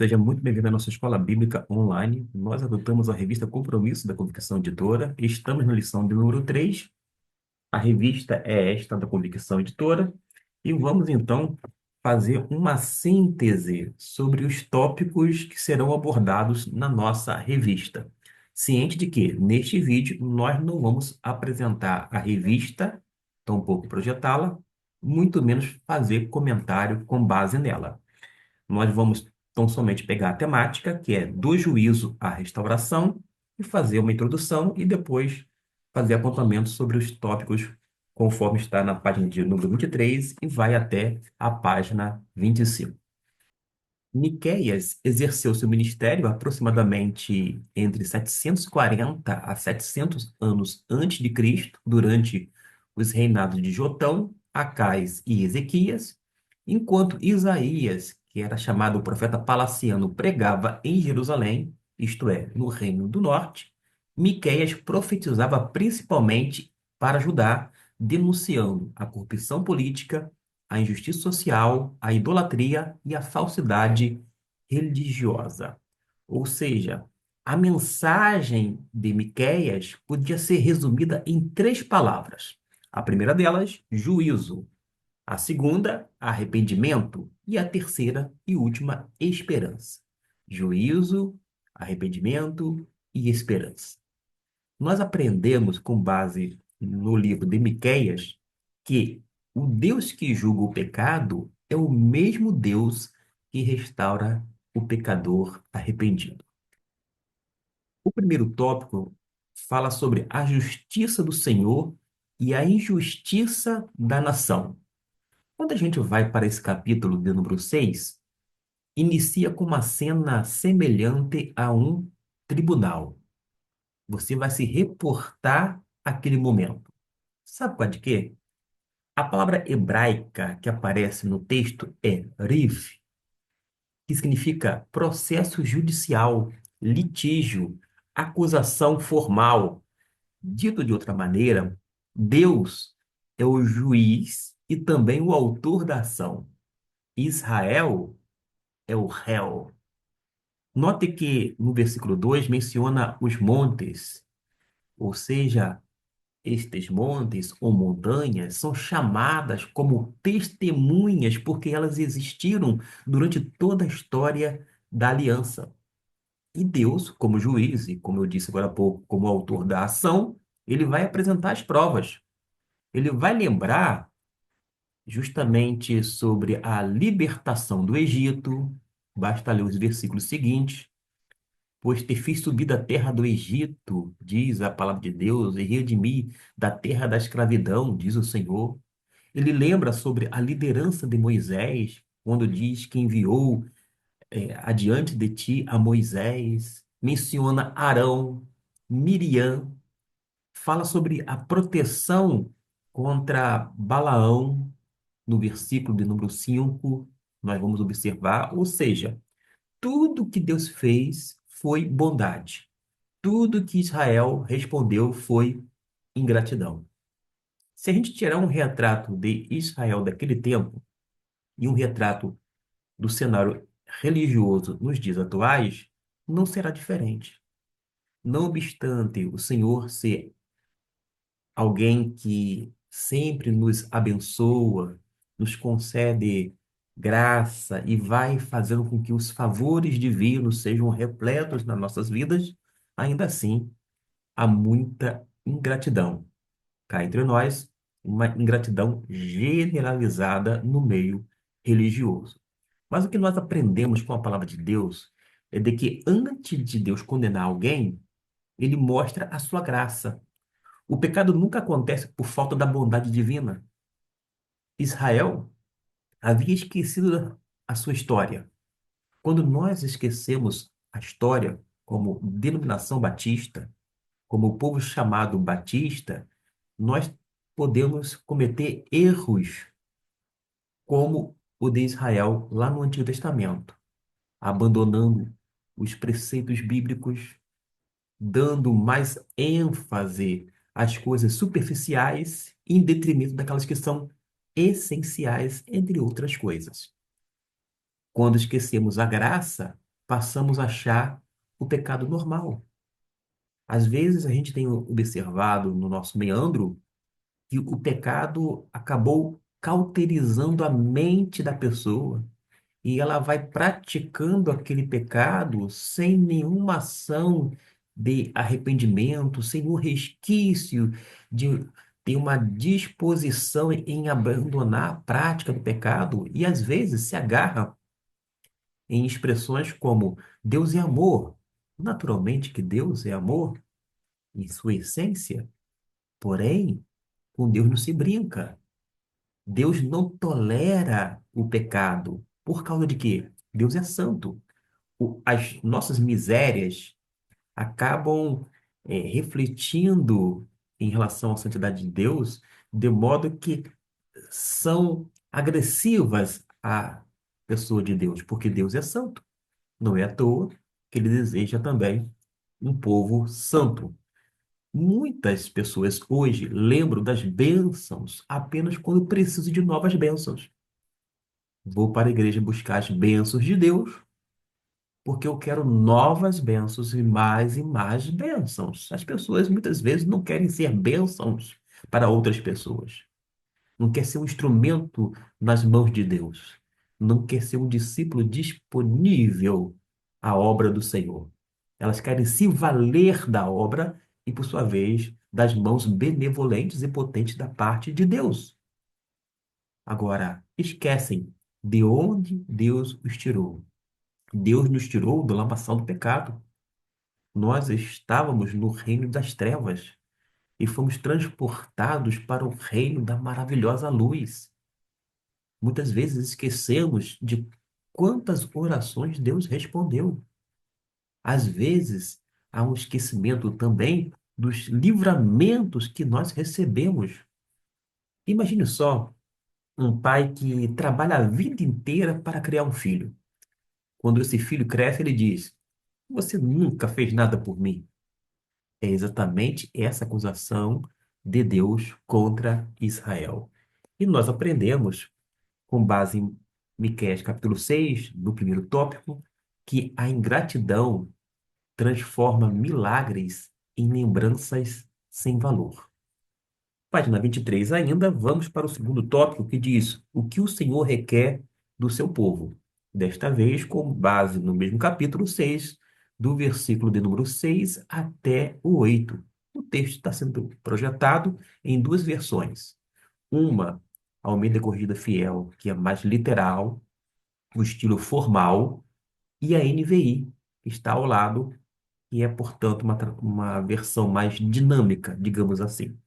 Seja muito bem-vindo à nossa escola bíblica online. Nós adotamos a revista Compromisso da Convicção Editora. Estamos na lição de número 3. A revista é esta da Convicção Editora. E vamos, então, fazer uma síntese sobre os tópicos que serão abordados na nossa revista. Ciente de que, neste vídeo, nós não vamos apresentar a revista, tampouco projetá-la, muito menos fazer comentário com base nela. Nós vamos tão somente pegar a temática, que é do juízo à restauração, e fazer uma introdução e depois fazer apontamento sobre os tópicos conforme está na página de número 23 e vai até a página 25. Miqueias exerceu seu ministério aproximadamente entre 740 a 700 anos antes de Cristo, durante os reinados de Jotão, Acais e Ezequias, enquanto Isaías, que era chamado o profeta palaciano, pregava em Jerusalém, isto é, no Reino do Norte. Miqueias profetizava principalmente para Judá, denunciando a corrupção política, a injustiça social, a idolatria e a falsidade religiosa. Ou seja, a mensagem de Miqueias podia ser resumida em três palavras. A primeira delas, juízo. A segunda, arrependimento. E a terceira e última, esperança. Juízo, arrependimento e esperança. Nós aprendemos, com base no livro de Miqueias, que o Deus que julga o pecado é o mesmo Deus que restaura o pecador arrependido. O primeiro tópico fala sobre a justiça do Senhor e a injustiça da nação. Quando a gente vai para esse capítulo de número 6, inicia com uma cena semelhante a um tribunal. Você vai se reportar àquele momento. Sabe qual é de quê? A palavra hebraica que aparece no texto é riv, que significa processo judicial, litígio, acusação formal. Dito de outra maneira, Deus é o juiz e também o autor da ação. Israel é o réu. Note que no versículo 2 menciona os montes, ou seja, estes montes ou montanhas são chamadas como testemunhas porque elas existiram durante toda a história da aliança. E Deus, como juiz, e como eu disse agora há pouco, como autor da ação, ele vai apresentar as provas. Ele vai lembrar justamente sobre a libertação do Egito. Basta ler os versículos seguintes. Pois te fiz subir da terra do Egito, diz a palavra de Deus, e redimi da terra da escravidão, diz o Senhor. Ele lembra sobre a liderança de Moisés, quando diz que enviou adiante de ti a Moisés, menciona Arão, Miriam, fala sobre a proteção contra Balaão, no versículo de número 5, nós vamos observar, ou seja, tudo que Deus fez foi bondade. Tudo que Israel respondeu foi ingratidão. Se a gente tirar um retrato de Israel daquele tempo e um retrato do cenário religioso nos dias atuais, não será diferente. Não obstante o Senhor ser alguém que sempre nos abençoa, nos concede graça e vai fazendo com que os favores divinos sejam repletos nas nossas vidas, ainda assim há muita ingratidão. Cá entre nós, uma ingratidão generalizada no meio religioso. Mas o que nós aprendemos com a palavra de Deus é de que antes de Deus condenar alguém, ele mostra a sua graça. O pecado nunca acontece por falta da bondade divina. Israel havia esquecido a sua história. Quando nós esquecemos a história como denominação batista, como o povo chamado batista, nós podemos cometer erros como o de Israel lá no Antigo Testamento, abandonando os preceitos bíblicos, dando mais ênfase às coisas superficiais em detrimento daquelas que são essenciais, entre outras coisas. Quando esquecemos a graça, passamos a achar o pecado normal. Às vezes a gente tem observado no nosso meandro que o pecado acabou cauterizando a mente da pessoa e ela vai praticando aquele pecado sem nenhuma ação de arrependimento, sem um resquício de ter uma disposição em abandonar a prática do pecado e às vezes se agarra em expressões como Deus é amor. Naturalmente que Deus é amor em sua essência, porém, com Deus não se brinca. Deus não tolera o pecado. Por causa de quê? Deus é santo. As nossas misérias acabam refletindo em relação à santidade de Deus, de modo que são agressivas à pessoa de Deus, porque Deus é santo. Não é à toa que ele deseja também um povo santo. Muitas pessoas hoje lembram das bênçãos apenas quando precisam de novas bênçãos. Vou para a igreja buscar as bênçãos de Deus, porque eu quero novas bênçãos e mais bênçãos. As pessoas muitas vezes não querem ser bênçãos para outras pessoas. Não quer ser um instrumento nas mãos de Deus. Não quer ser um discípulo disponível à obra do Senhor. Elas querem se valer da obra e, por sua vez, das mãos benevolentes e potentes da parte de Deus. Agora, esquecem de onde Deus os tirou. Deus nos tirou da lamação do pecado. Nós estávamos no reino das trevas e fomos transportados para o reino da maravilhosa luz. Muitas vezes esquecemos de quantas orações Deus respondeu. Às vezes, há um esquecimento também dos livramentos que nós recebemos. Imagine só um pai que trabalha a vida inteira para criar um filho. Quando esse filho cresce, ele diz: Você nunca fez nada por mim. É exatamente essa acusação de Deus contra Israel. E nós aprendemos, com base em Miqueias capítulo 6, no primeiro tópico, que a ingratidão transforma milagres em lembranças sem valor. Página 23 ainda, vamos para o segundo tópico que diz o que o Senhor requer do seu povo. Desta vez, com base no mesmo capítulo 6, do versículo de número 6 até o 8. O texto está sendo projetado em duas versões. Uma, Almeida Corrigida Fiel, que é mais literal, o estilo formal, e a NVI, que está ao lado, e é, portanto, uma versão mais dinâmica, digamos assim.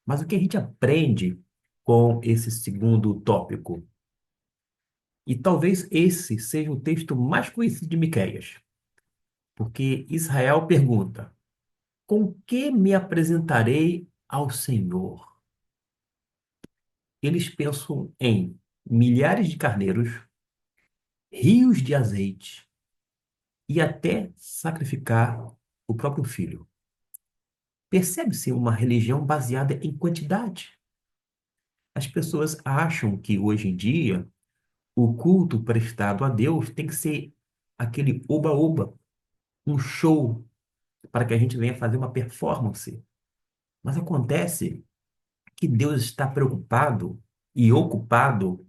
Mas o que a gente aprende com esse segundo tópico? E talvez esse seja o texto mais conhecido de Miqueias, porque Israel pergunta: Com que me apresentarei ao Senhor? Eles pensam em milhares de carneiros, rios de azeite e até sacrificar o próprio filho. Percebe-se uma religião baseada em quantidade. As pessoas acham que hoje em dia o culto prestado a Deus tem que ser aquele oba-oba, um show, para que a gente venha fazer uma performance. Mas acontece que Deus está preocupado e ocupado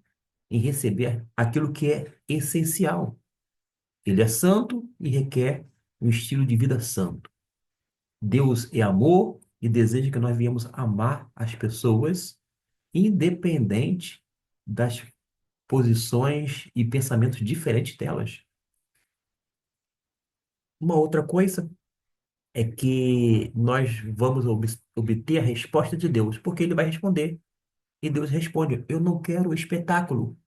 em receber aquilo que é essencial. Ele é santo e requer um estilo de vida santo. Deus é amor e deseja que nós venhamos amar as pessoas, independente das posições e pensamentos diferentes delas. Uma outra coisa é que nós vamos obter a resposta de Deus, porque ele vai responder. E Deus responde: Eu não quero espetáculo,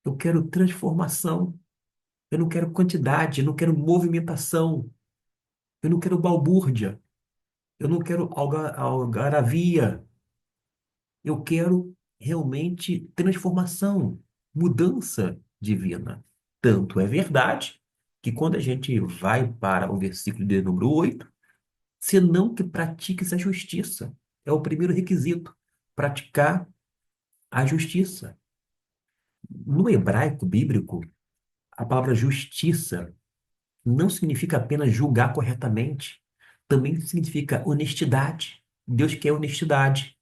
eu quero transformação, eu não quero quantidade, eu não quero movimentação, eu não quero balbúrdia, eu não quero algaravia, eu quero realmente transformação, mudança divina. Tanto é verdade que quando a gente vai para o versículo de número 8, senão que pratiques a justiça. É o primeiro requisito, praticar a justiça. No hebraico bíblico, a palavra justiça não significa apenas julgar corretamente, também significa honestidade. Deus quer honestidade,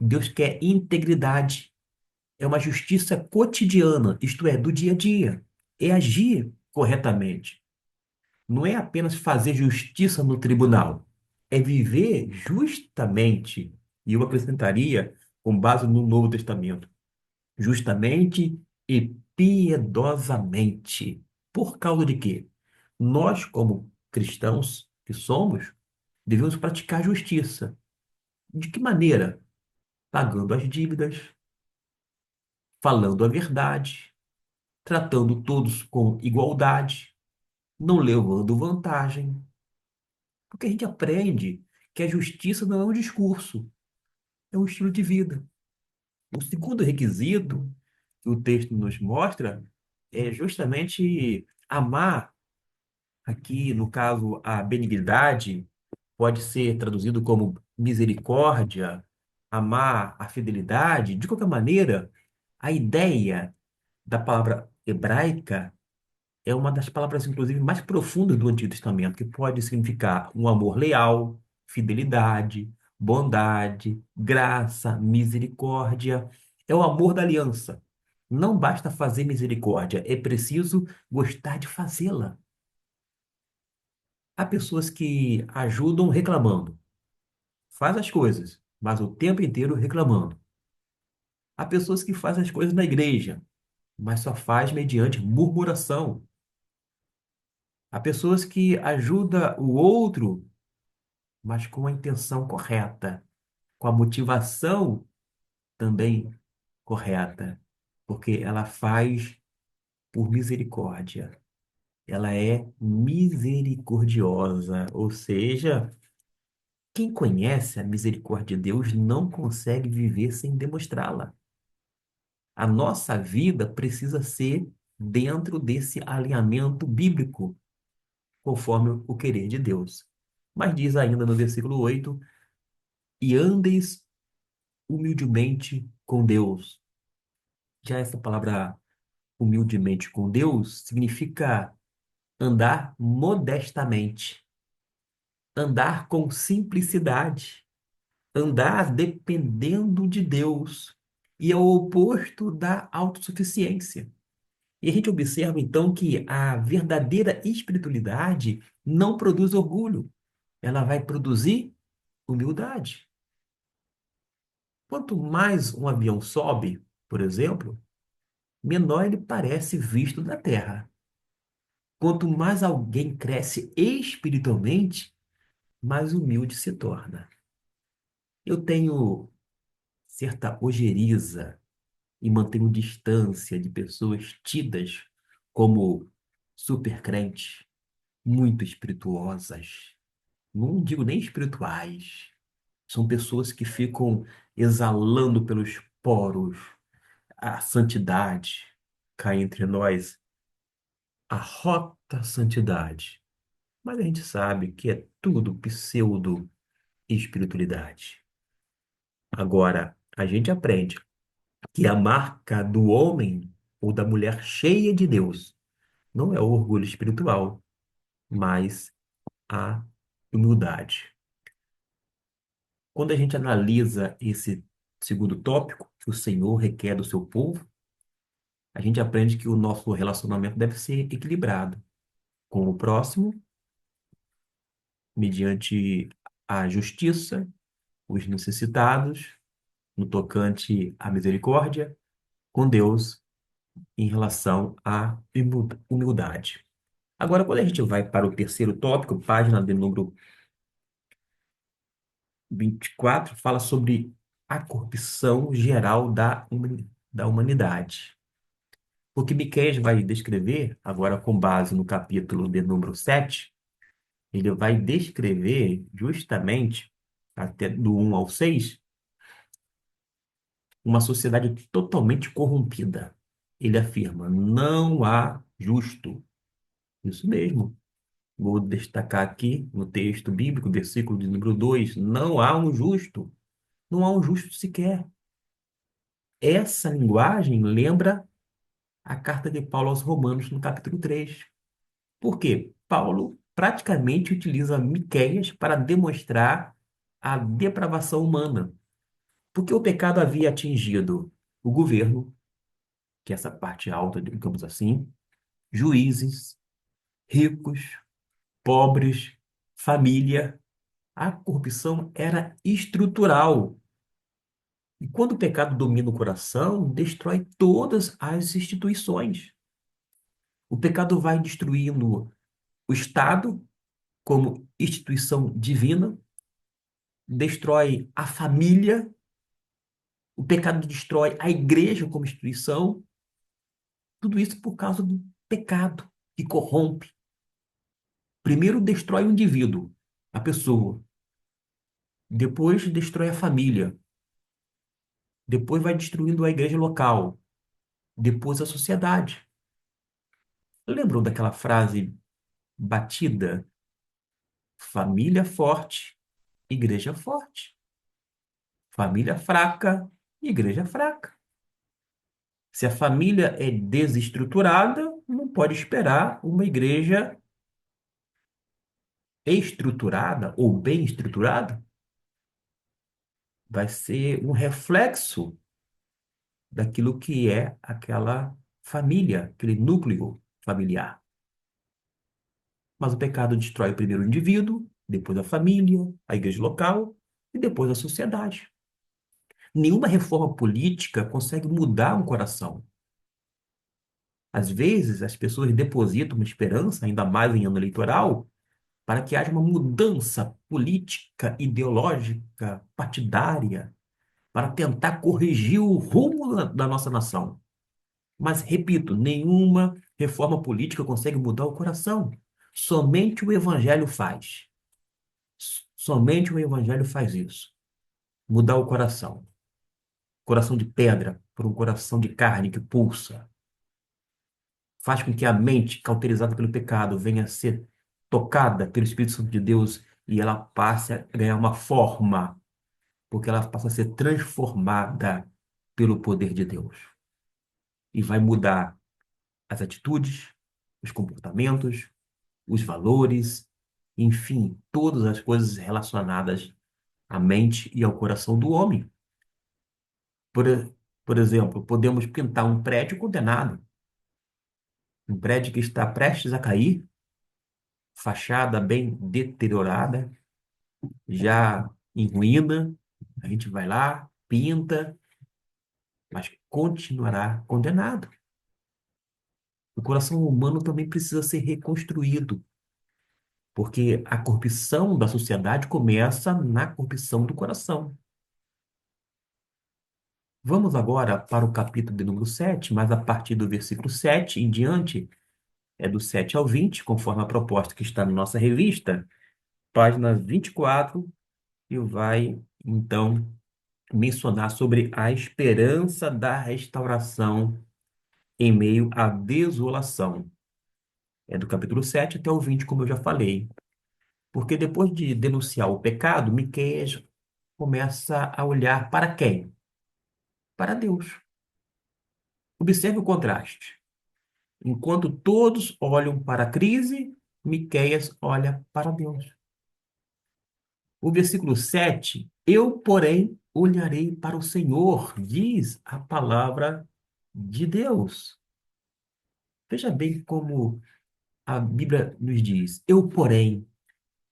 Deus quer integridade. É uma justiça cotidiana, isto é, do dia a dia. É agir corretamente. Não é apenas fazer justiça no tribunal, é viver justamente. E eu acrescentaria, com base no Novo Testamento, justamente e piedosamente. Por causa de quê? Nós, como cristãos que somos, devemos praticar justiça. De que maneira? Pagando as dívidas, falando a verdade, tratando todos com igualdade, não levando vantagem. Porque a gente aprende que a justiça não é um discurso, é um estilo de vida. O segundo requisito que o texto nos mostra é justamente amar. Aqui, no caso, a benignidade pode ser traduzido como misericórdia, amar a fidelidade. De qualquer maneira, a ideia da palavra hebraica é uma das palavras, inclusive, mais profundas do Antigo Testamento, que pode significar um amor leal, fidelidade, bondade, graça, misericórdia. É o amor da aliança. Não basta fazer misericórdia, é preciso gostar de fazê-la. Há pessoas que ajudam reclamando, faz as coisas, mas o tempo inteiro reclamando. Há pessoas que fazem as coisas na igreja, mas só faz mediante murmuração. Há pessoas que ajudam o outro, mas com a intenção correta, com a motivação também correta, porque ela faz por misericórdia. Ela é misericordiosa, ou seja, quem conhece a misericórdia de Deus não consegue viver sem demonstrá-la. A nossa vida precisa ser dentro desse alinhamento bíblico, conforme o querer de Deus. Mas diz ainda no versículo 8: e andeis humildemente com Deus. Já essa palavra humildemente com Deus significa andar modestamente, andar com simplicidade, andar dependendo de Deus. E é o oposto da autossuficiência. E a gente observa então que a verdadeira espiritualidade não produz orgulho, ela vai produzir humildade. Quanto mais um avião sobe, por exemplo, menor ele parece visto da terra. Quanto mais alguém cresce espiritualmente, mais humilde se torna. Eu tenho certa ojeriza e mantenho distância de pessoas tidas como supercrentes, muito espirituosas. Não digo nem espirituais. São pessoas que ficam exalando pelos poros a santidade. Cá entre nós, a rota santidade. Mas a gente sabe que é tudo pseudo-espiritualidade. Agora, a gente aprende que a marca do homem ou da mulher cheia de Deus não é o orgulho espiritual, mas a humildade. Quando a gente analisa esse segundo tópico, que o Senhor requer do seu povo, a gente aprende que o nosso relacionamento deve ser equilibrado com o próximo, mediante a justiça, os necessitados, no tocante à misericórdia, com Deus em relação à humildade. Agora, quando a gente vai para o terceiro tópico, página de número 24, fala sobre a corrupção geral da humanidade. O que Miqueias vai descrever, agora com base no capítulo de número 7, ele vai descrever justamente, até do 1 ao 6, uma sociedade totalmente corrompida. Ele afirma: não há justo. Isso mesmo. Vou destacar aqui no texto bíblico, versículo de número 2: não há um justo. Não há um justo sequer. Essa linguagem lembra a carta de Paulo aos Romanos, no capítulo 3. Por quê? Paulo praticamente utiliza Miqueias para demonstrar a depravação humana, porque o pecado havia atingido o governo, que é essa parte alta, digamos assim, juízes, ricos, pobres, família. A corrupção era estrutural. E quando o pecado domina o coração, destrói todas as instituições. O pecado vai destruindo o Estado como instituição divina, destrói a família, o pecado destrói a igreja como instituição, tudo isso por causa do pecado que corrompe. Primeiro destrói o indivíduo, a pessoa, depois destrói a família, depois vai destruindo a igreja local, depois a sociedade. Lembram daquela frase batida? Família forte, igreja forte. Família fraca, igreja fraca. Se a família é desestruturada, não pode esperar uma igreja estruturada ou bem estruturada. Vai ser um reflexo daquilo que é aquela família, aquele núcleo familiar. Mas o pecado destrói primeiro o indivíduo, depois a família, a igreja local e depois a sociedade. Nenhuma reforma política consegue mudar um coração. Às vezes, as pessoas depositam uma esperança, ainda mais em ano eleitoral, para que haja uma mudança política, ideológica, partidária, para tentar corrigir o rumo da nossa nação. Mas, repito, nenhuma reforma política consegue mudar o coração. Somente o Evangelho faz. Somente o Evangelho faz isso. Mudar o coração. Coração de pedra por um coração de carne que pulsa. Faz com que a mente, cauterizada pelo pecado, venha a ser tocada pelo Espírito Santo de Deus e ela passe a ganhar uma forma, porque ela passa a ser transformada pelo poder de Deus. E vai mudar as atitudes, os comportamentos, os valores, enfim, todas as coisas relacionadas à mente e ao coração do homem. Por, por exemplo, podemos pintar um prédio condenado, um prédio que está prestes a cair, fachada bem deteriorada, já em ruína. A gente vai lá, pinta, mas continuará condenado. O coração humano também precisa ser reconstruído, porque a corrupção da sociedade começa na corrupção do coração. Vamos agora para o capítulo de número 7, mas a partir do versículo 7 em diante, é do 7 ao 20, conforme a proposta que está na nossa revista, página 24, e vai, então, mencionar sobre a esperança da restauração em meio à desolação. É do capítulo 7 até o 20, como eu já falei. Porque depois de denunciar o pecado, Miqueias começa a olhar para quem? Para Deus. Observe o contraste. Enquanto todos olham para a crise, Miqueias olha para Deus. O versículo 7, eu, porém, olharei para o Senhor, diz a palavra de Deus. Veja bem como a Bíblia nos diz, eu, porém,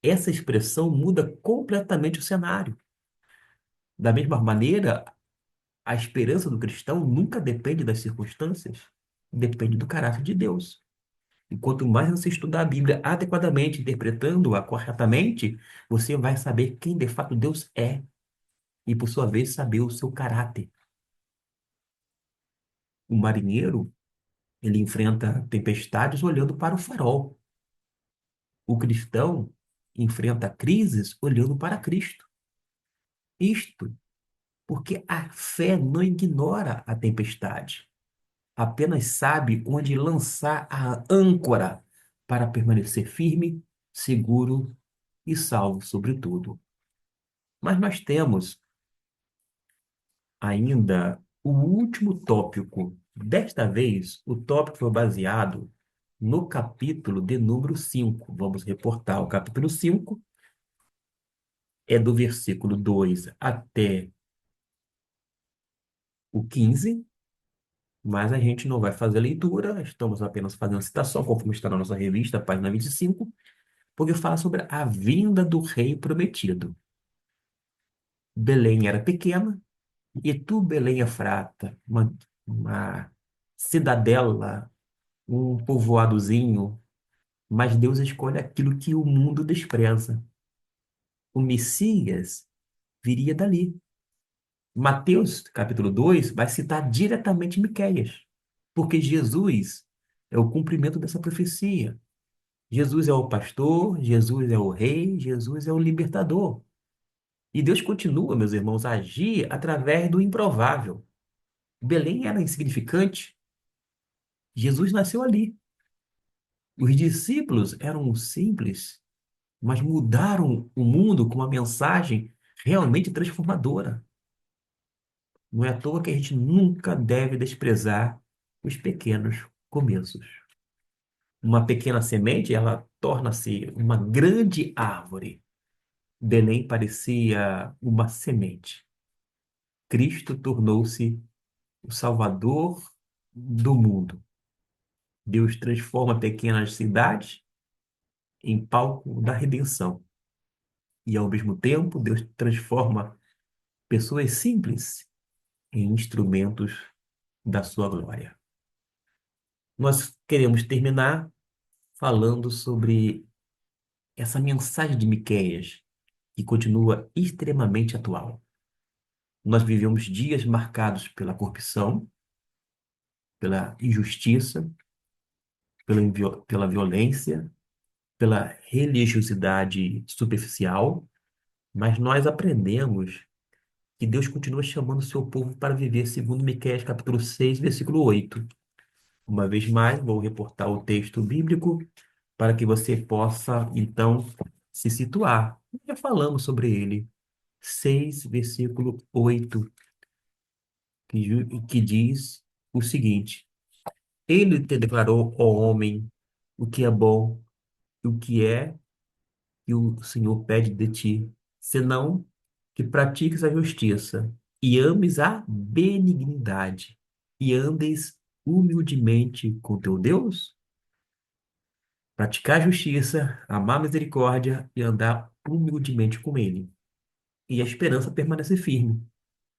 essa expressão muda completamente o cenário. Da mesma maneira, a esperança do cristão nunca depende das circunstâncias, depende do caráter de Deus. E quanto mais você estudar a Bíblia adequadamente, interpretando-a corretamente, você vai saber quem de fato Deus é e, por sua vez, saber o seu caráter. O marinheiro, ele enfrenta tempestades olhando para o farol. O cristão enfrenta crises olhando para Cristo. Isto porque a fé não ignora a tempestade, apenas sabe onde lançar a âncora para permanecer firme, seguro e salvo sobretudo. Mas nós temos ainda o último tópico. Desta vez, o tópico foi baseado no capítulo de número 5. Vamos reportar o capítulo 5, é do versículo 2 até o 15, mas a gente não vai fazer a leitura, estamos apenas fazendo a citação, conforme está na nossa revista, página 25, porque fala sobre a vinda do rei prometido. Belém era pequena, e tu, Belém Efrata, uma cidadela, um povoadozinho, mas Deus escolhe aquilo que o mundo despreza. O Messias viria dali. Mateus, capítulo 2 vai citar diretamente Miqueias, porque Jesus é o cumprimento dessa profecia. Jesus é o pastor, Jesus é o rei, Jesus é o libertador. E Deus continua, meus irmãos, a agir através do improvável. Belém era insignificante, Jesus nasceu ali. Os discípulos eram simples, mas mudaram o mundo com uma mensagem realmente transformadora. Não é à toa que a gente nunca deve desprezar os pequenos começos. Uma pequena semente, ela torna-se uma grande árvore. Belém parecia uma semente. Cristo tornou-se o Salvador do mundo. Deus transforma pequenas cidades em palco da redenção. E, ao mesmo tempo, Deus transforma pessoas simples em instrumentos da sua glória. Nós queremos terminar falando sobre essa mensagem de Miqueias, que continua extremamente atual. Nós vivemos dias marcados pela corrupção, pela injustiça, pela violência, pela religiosidade superficial, mas nós aprendemos que Deus continua chamando o seu povo para viver segundo Miqueias capítulo 6, versículo 8. Uma vez mais, vou reportar o texto bíblico para que você possa, então, se situar. Já falamos sobre ele. 6, versículo 8, que diz o seguinte: Ele te declarou, ó homem, o que é bom e o que é que o Senhor pede de ti, senão que pratiques a justiça e ames a benignidade e andes humildemente com teu Deus? Praticar a justiça, amar a misericórdia e andar humildemente com Ele. E a esperança permanece firme,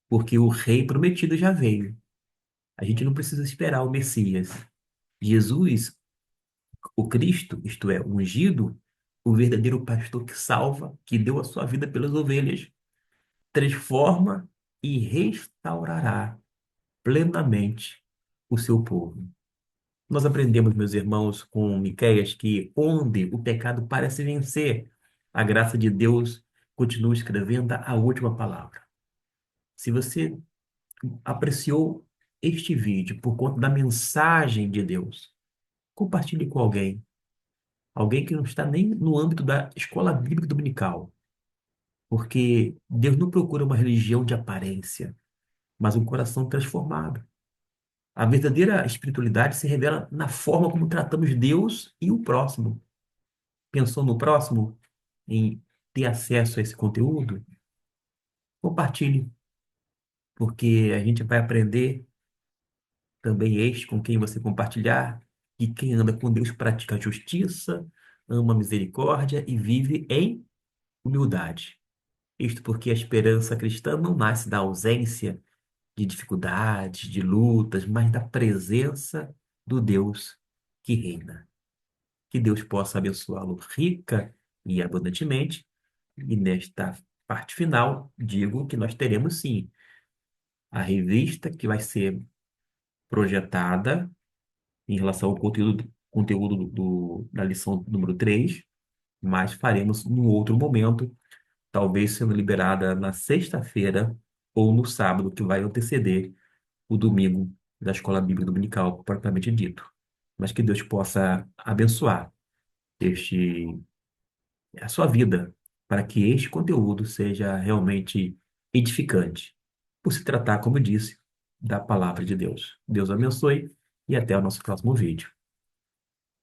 porque o Rei prometido já veio. A gente não precisa esperar o Messias. Jesus, o Cristo, isto é, o ungido, o verdadeiro pastor que salva, que deu a sua vida pelas ovelhas, transforma e restaurará plenamente o seu povo. Nós aprendemos, meus irmãos, com Miqueias, que onde o pecado parece vencer, a graça de Deus continua escrevendo a última palavra. Se você apreciou este vídeo por conta da mensagem de Deus, compartilhe com alguém. Alguém que não está nem no âmbito da escola bíblica dominical. Porque Deus não procura uma religião de aparência, mas um coração transformado. A verdadeira espiritualidade se revela na forma como tratamos Deus e o próximo. Pensou no próximo? Em ter acesso a esse conteúdo? Compartilhe, porque a gente vai aprender também este com quem você compartilhar, que quem anda com Deus pratica a justiça, ama a misericórdia e vive em humildade. Isto porque a esperança cristã não nasce da ausência de dificuldades, de lutas, mas da presença do Deus que reina. Que Deus possa abençoá-lo rica e abundantemente. E nesta parte final, digo que nós teremos sim a revista que vai ser projetada em relação ao conteúdo da lição número 3, mas faremos num outro momento, talvez sendo liberada na sexta-feira ou no sábado, que vai anteceder o domingo da Escola Bíblica Dominical, propriamente dito. Mas que Deus possa abençoar este, a sua vida, para que este conteúdo seja realmente edificante, por se tratar, como eu disse, da palavra de Deus. Deus abençoe e até o nosso próximo vídeo.